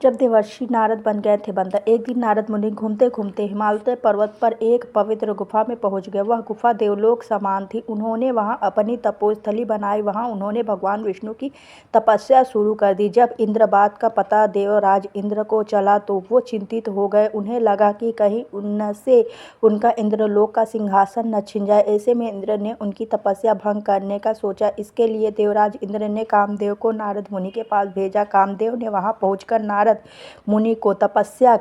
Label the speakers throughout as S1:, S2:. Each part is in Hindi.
S1: जब देवर्षि नारद बन गए थे बंदर, एक दिन नारद मुनि घूमते घूमते हिमालय पर्वत पर एक पवित्र गुफा में पहुंच गए। वह गुफा देवलोक समान थी। उन्होंने वहां अपनी तपोस्थली बनाई। वहां उन्होंने भगवान विष्णु की तपस्या शुरू कर दी। जब इंद्र बात का पता देवराज इंद्र को चला तो वो चिंतित हो गए। उन्हें लगा कि कहीं उनसे उनका इंद्रलोक का सिंहासन न छिन जाए। ऐसे में इंद्र ने उनकी तपस्या भंग करने का सोचा। इसके लिए देवराज इंद्र ने कामदेव को नारद मुनि के पास भेजा। कामदेव ने वहां पहुंचकर नारद मुनि को तपस्या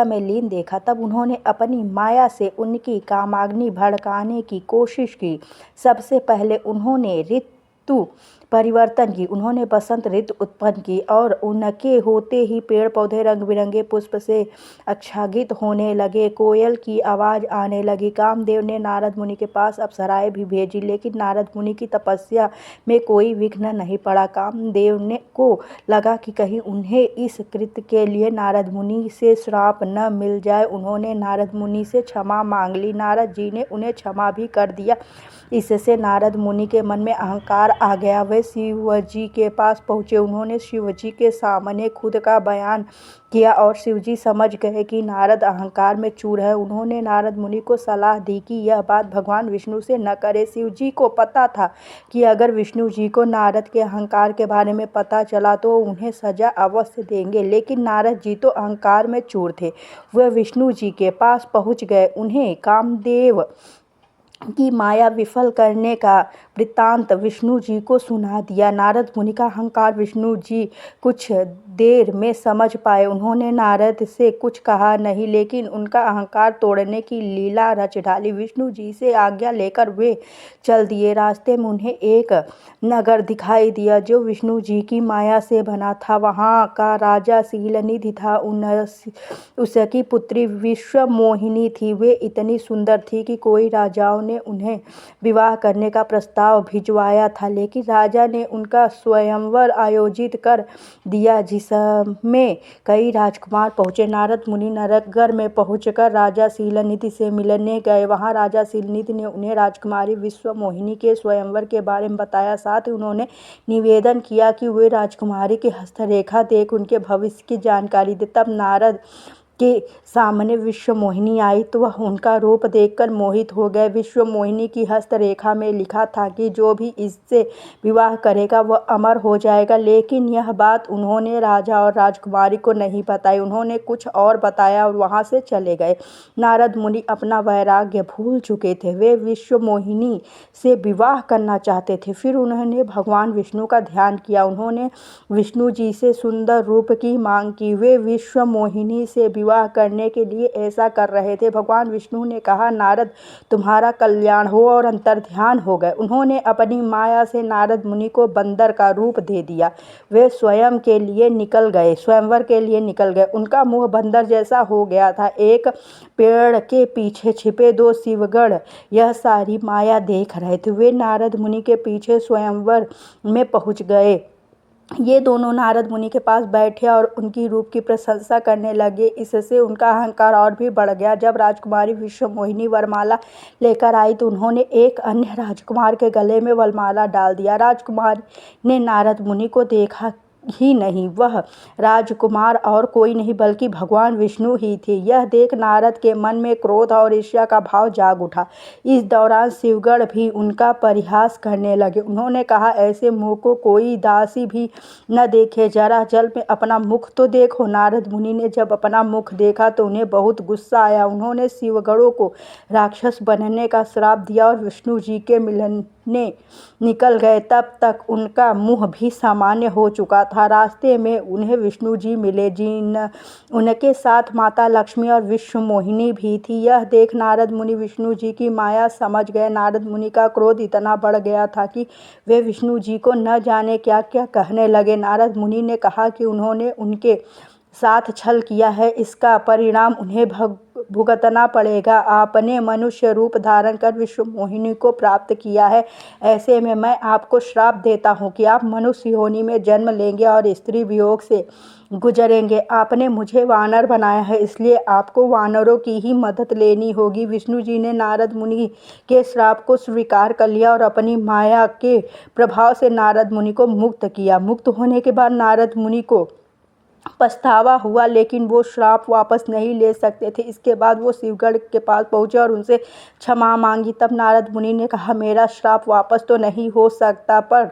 S1: में लीन देखा। तब उन्होंने अपनी माया से उनकी कामाग्नि भड़काने की कोशिश की। सबसे पहले उन्होंने ऋतु परिवर्तन की। उन्होंने बसंत ऋतु उत्पन्न की और उनके होते ही पेड़ पौधे रंग बिरंगे पुष्प से आच्छादित होने लगे। कोयल की आवाज़ आने लगी। कामदेव ने नारद मुनि के पास अप्सराएं भी भेजी, लेकिन नारद मुनि की तपस्या में कोई विघ्न नहीं पड़ा। कामदेव ने को लगा कि कहीं उन्हें इस कृत्य के लिए नारद मुनि से श्राप न मिल जाए। उन्होंने नारद मुनि से क्षमा मांग ली। नारद जी ने उन्हें क्षमा भी कर दिया। इससे नारद मुनि के मन में अहंकार आ गया। वे शिव जी के पास पहुँचे। उन्होंने शिव जी के सामने खुद का बयान किया और शिव जी समझ गए कि नारद अहंकार में चूर है। उन्होंने नारद मुनि को सलाह दी कि यह बात भगवान विष्णु से न करे। शिव जी को पता था कि अगर विष्णु जी को नारद के अहंकार के बारे में पता चला तो उन्हें सजा अवश्य देंगे, लेकिन नारद जी तो अहंकार में चूर थे। वे विष्णु जी के पास पहुँच गए। उन्हें कामदेव की माया विफल करने का वृत्तांत विष्णु जी को सुना दिया। नारद मुनि का अहंकार विष्णु जी कुछ देर में समझ पाए। उन्होंने नारद से कुछ कहा नहीं, लेकिन उनका अहंकार तोड़ने की लीला रच डाली। विष्णु जी से आज्ञा लेकर वे चल दिए। रास्ते में उन्हें एक नगर दिखाई दिया जो विष्णु जी की माया से बना था। वहाँ का राजा शीलनिधि था। उसकी पुत्री विश्वमोहिनी थी। वे इतनी सुंदर थी कि कोई राजाओं ने उन्हें विवाह करने का प्रस्ताव भिजवाया था, लेकिन राजा ने उनका स्वयंवर आयोजित कर दिया जिसमें कई राजकुमार पहुंचे। नारद मुनि नगर में पहुंचकर राजा शीलनिधि से मिलने गए। वहां राजा शीलनिधि ने उन्हें राजकुमारी विश्वमोहिनी के स्वयंवर के बारे में बताया। साथ ही उन्होंने निवेदन किया कि वे राजकुमारी की हस्तरेखा देख उनके भविष्य की जानकारी दे। तब नारद के सामने विश्वमोहिनी आई तो वह उनका रूप देखकर मोहित हो गए। विश्वमोहिनी की हस्तरेखा में लिखा था कि जो भी इससे विवाह करेगा वह अमर हो जाएगा, लेकिन यह बात उन्होंने राजा और राजकुमारी को नहीं बताई। उन्होंने कुछ और बताया और वहां से चले गए। नारद मुनि अपना वैराग्य भूल चुके थे। वे विश्वमोहिनी से विवाह करना चाहते थे। फिर उन्होंने भगवान विष्णु का ध्यान किया। उन्होंने विष्णु जी से सुंदर रूप की मांग की। वे विश्वमोहिनी से विवाह करने के लिए ऐसा कर रहे थे। भगवान विष्णु ने कहा, नारद तुम्हारा कल्याण हो, और अंतर्ध्यान हो गए। उन्होंने अपनी माया से नारद मुनि को बंदर का रूप दे दिया। वे स्वयंवर के लिए निकल गए। उनका मुंह बंदर जैसा हो गया था। एक पेड़ के पीछे छिपे दो शिवगण यह सारी माया देख रहे थे। वे नारद मुनि के पीछे स्वयंवर में पहुंच गए। ये दोनों नारद मुनि के पास बैठे और उनकी रूप की प्रशंसा करने लगे। इससे उनका अहंकार और भी बढ़ गया। जब राजकुमारी विश्वमोहिनी वरमाला लेकर आई तो उन्होंने एक अन्य राजकुमार के गले में वरमाला डाल दिया। राजकुमार ने नारद मुनि को देखा ही नहीं। वह राजकुमार और कोई नहीं बल्कि भगवान विष्णु ही थे। यह देख नारद के मन में क्रोध और ईर्ष्या का भाव जाग उठा। इस दौरान शिवगण भी उनका परिहास करने लगे। उन्होंने कहा, ऐसे मुंह को कोई दासी भी न देखे, जरा जल में अपना मुख तो देखो। नारद मुनि ने जब अपना मुख देखा तो उन्हें बहुत गुस्सा आया। उन्होंने शिवगणों को राक्षस बनने का श्राप दिया और विष्णु जी के मिलने निकल गए। तब तक उनका मुंह भी सामान्य हो चुका था। रास्ते में उन्हें विष्णु जी मिले, जिन उनके साथ माता लक्ष्मी और विश्वमोहिनी भी थी। यह देख नारद मुनि विष्णु जी की माया समझ गए। नारद मुनि का क्रोध इतना बढ़ गया था कि वे विष्णु जी को न जाने क्या क्या कहने लगे। नारद मुनि ने कहा कि उन्होंने उनके साथ छल किया है, इसका परिणाम उन्हें भुगतना पड़ेगा। आपने मनुष्य रूप धारण कर विश्वमोहिनी को प्राप्त किया है। ऐसे में मैं आपको श्राप देता हूँ कि आप मनुष्य योनि में जन्म लेंगे और स्त्री वियोग से गुजरेंगे। आपने मुझे वानर बनाया है, इसलिए आपको वानरों की ही मदद लेनी होगी। विष्णु जी ने नारद मुनि के श्राप को स्वीकार कर लिया और अपनी माया के प्रभाव से नारद मुनि को मुक्त किया। मुक्त होने के बाद नारद मुनि को पछतावा हुआ, लेकिन वो श्राप वापस नहीं ले सकते थे। इसके बाद वो शिवगढ़ के पास पहुँचे और उनसे क्षमा मांगी। तब नारद मुनि ने कहा, मेरा श्राप वापस तो नहीं हो सकता, पर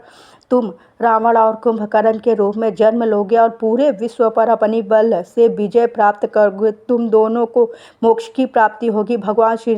S1: तुम रावण और कुंभकर्ण के रूप में जन्म लोगे और पूरे विश्व पर अपनी बल से विजय प्राप्त करोगे। तुम दोनों को मोक्ष की प्राप्ति होगी। भगवान श्री